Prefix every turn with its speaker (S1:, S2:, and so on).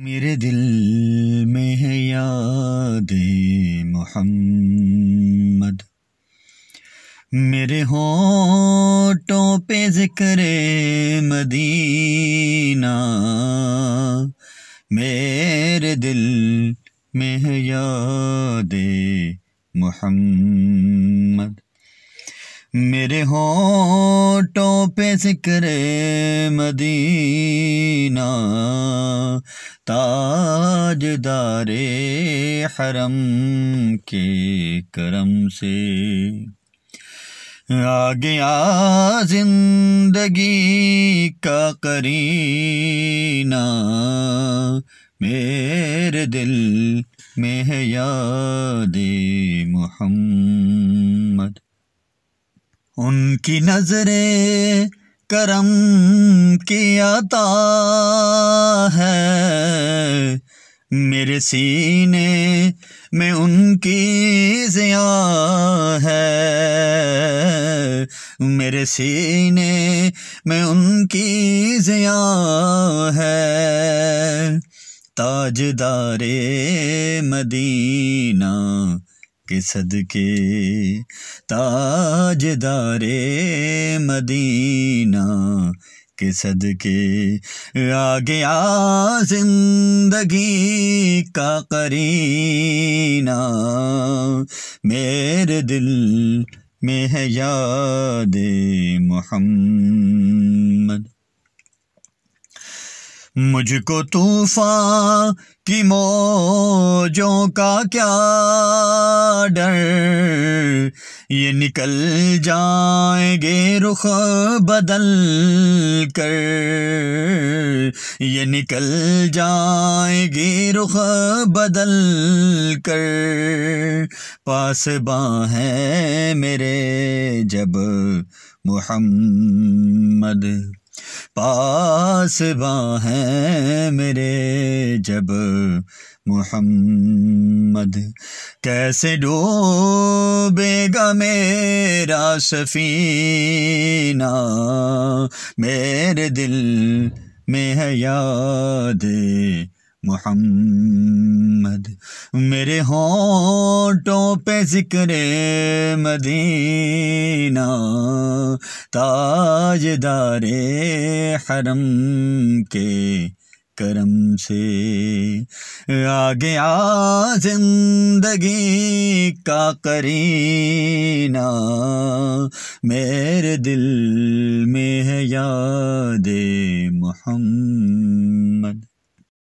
S1: میرے دل میں ہے یاد محمد، میرے ہونٹوں پہ ذکر مدینہ، میرے دل میں ہے یاد محمد، میرے ہونٹوں پہ ذکر مدینہ، تاجدار حرم کے کرم سے آ گیا زندگی کا قرینہ، میرے دل میں ہے یاد محمد، ان کی نظر کرم کی عطا ہے، میرے سینے میں ان کی ضیا ہے، میرے سینے میں ان کی ضیا ہے، تاجدار مدینہ کے صدقے، تاجدار مدینہ کے صدقے آ گیا زندگی کا قرینہ، میرے دل میں ہے یاد محمد، مجھ کو طوفان کی موجوں کا کیا ڈر، یہ نکل جائیں گے رخ بدل کر، یہ نکل جائیں گے رخ بدل کر، پاسباں ہیں میرے جب محمد، پاسباں ہیں میرے جب محمد، کیسے ڈوبے گا میرا سفینہ، میرے دل میں ہے یاد محمد، میرے ہونٹوں پہ ذکر مدینہ، تاجدار حرم کے کرم سے آ گیا زندگی کا قرینہ، میرے دل میں ہے یاد محمد۔